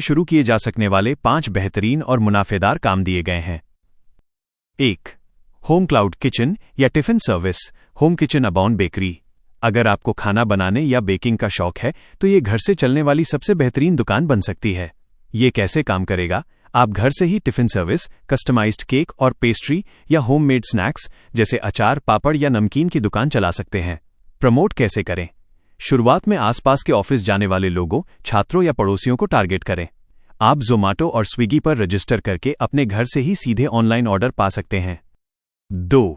शुरू किए जा सकने वाले 5 बेहतरीन और मुनाफेदार काम दिए गए हैं। 1. होम क्लाउड किचन या tiffin service. Home kitchen abound bakery. अगर आपको खाना बनाने या बेकिंग का शौक है तो ये घर से चलने वाली सबसे बेहतरीन दुकान बन सकती है। ये कैसे काम करेगा? आप घर से ही टिफिन सर्विस, कस्टमाइज्ड केक और पेस्ट्री या होममेड स्नैक्स जैसे अचार, पापड़ या नमकीन की दुकान चला सकते हैं। प्रमोट कैसे करें? शुरुआत में आसपास के ऑफिस जाने वाले लोगों, छात्रों या पड़ोसियों को टारगेट करें। आप ज़ोमैटो और स्विगी पर रजिस्टर करके अपने घर से ही सीधे ऑनलाइन ऑर्डर पा सकते हैं। 2.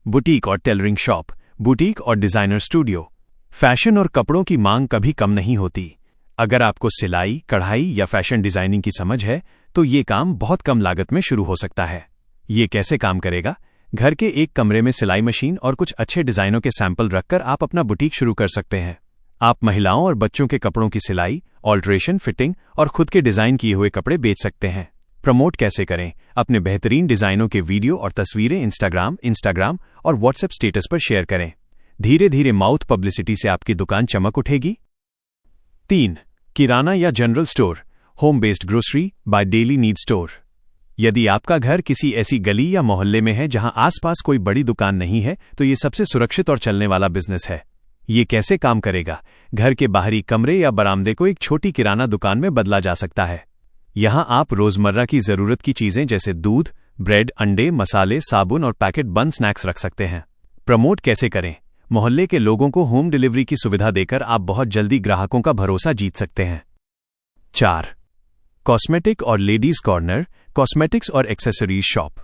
बुटीक और टेलरिंग शॉप। बुटीक और डिज़ाइनर स्टूडियो। फैशन और कपड़ों की मांग कभी कम नहीं होती। अगर आपको सिलाई, कढ़ाई या फैशन डिज़ाइनिंग की समझ है तो ये काम बहुत कम लागत में शुरू हो सकता है। ये कैसे काम करेगा? घर के एक कमरे में सिलाई मशीन और कुछ अच्छे डिज़ाइनों के सैंपल रखकर आप अपना बुटीक शुरू कर सकते हैं। आप महिलाओं और बच्चों के कपड़ों की सिलाई, ऑल्ट्रेशन, फिटिंग और खुद के डिज़ाइन किए हुए कपड़े बेच सकते हैं। प्रमोट कैसे करें? अपने बेहतरीन डिज़ाइनों के वीडियो और तस्वीरें इंस्टाग्राम और व्हाट्सएप स्टेटस पर शेयर करें। धीरे धीरे माउथ पब्लिसिटी से आपकी दुकान चमक उठेगी। 3. किराना या general store. Home based grocery by daily need store. यदि आपका घर किसी ऐसी गली या मोहल्ले में है जहां आसपास कोई बड़ी दुकान नहीं है तो ये सबसे सुरक्षित और चलने वाला बिजनेस है। ये कैसे काम करेगा? घर के बाहरी कमरे या बरामदे को एक छोटी किराना दुकान में बदला जा सकता है। यहां आप रोजमर्रा की जरूरत की चीजें जैसे दूध, ब्रेड, अंडे, मसाले, साबुन और पैकेट बंद स्नैक्स रख सकते हैं। प्रमोट कैसे करें? मोहल्ले के लोगों को होम डिलीवरी की सुविधा देकर आप बहुत जल्दी ग्राहकों का भरोसा जीत सकते हैं। 4. कॉस्मेटिक और लेडीज कॉर्नर। कॉस्मेटिक्स और एक्सेसरीज शॉप।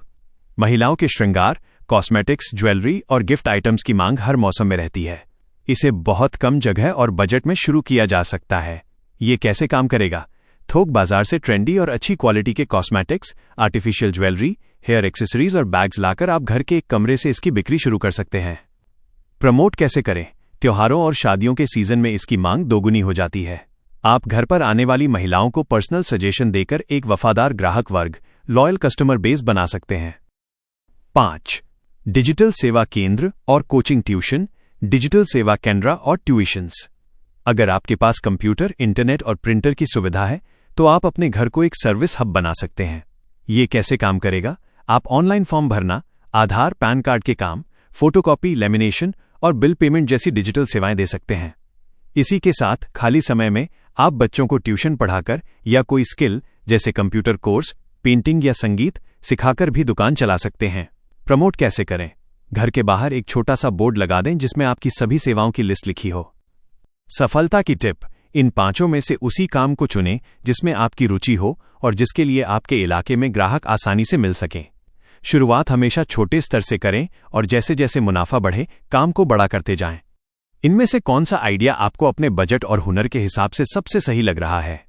महिलाओं के श्रृंगार, कॉस्मेटिक्स, ज्वेलरी और गिफ्ट आइटम्स की मांग हर मौसम में रहती है। इसे बहुत कम जगह और बजट में शुरू किया जा सकता है। ये कैसे काम करेगा? थोक बाजार से ट्रेंडी और अच्छी क्वालिटी के cosmetics, artificial jewellery, hair accessories और बैग्स लाकर आप घर के एक कमरे से इसकी बिक्री शुरू कर सकते हैं। प्रमोट कैसे करें? त्योहारों और शादियों के सीजन में इसकी मांग दोगुनी हो जाती है। आप घर पर आने वाली महिलाओं को पर्सनल सजेशन देकर एक वफादार ग्राहक वर्ग, लॉयल कस्टमर बेस बना सकते हैं। 5. डिजिटल सेवा केंद्र और कोचिंग ट्यूशन। डिजिटल सेवा केंद्र और ट्यूशन्स। अगर आपके पास कंप्यूटर, इंटरनेट और प्रिंटर की सुविधा है तो आप अपने घर को एक सर्विस हब बना सकते हैं। ये कैसे काम करेगा? आप ऑनलाइन फॉर्म भरना, आधार, पैन कार्ड के काम, फोटोकॉपी, लेमिनेशन और बिल पेमेंट जैसी डिजिटल सेवाएं दे सकते हैं। इसी के साथ खाली समय में आप बच्चों को ट्यूशन पढ़ाकर या कोई स्किल जैसे कंप्यूटर कोर्स, पेंटिंग या संगीत सिखाकर भी दुकान चला सकते हैं। प्रमोट कैसे करें? घर के बाहर एक छोटा सा बोर्ड लगा दें जिसमें आपकी सभी सेवाओं की लिस्ट लिखी हो। सफलता की टिप: इन 5 में से उसी काम को चुनें जिसमें आपकी रुचि हो और जिसके लिए आपके इलाके में ग्राहक आसानी से मिल सकें। शुरुआत हमेशा छोटे स्तर से करें और जैसे जैसे मुनाफा बढ़े काम को बड़ा करते जाएं। इनमें से कौन सा आइडिया आपको अपने बजट और हुनर के हिसाब से सबसे सही लग रहा है?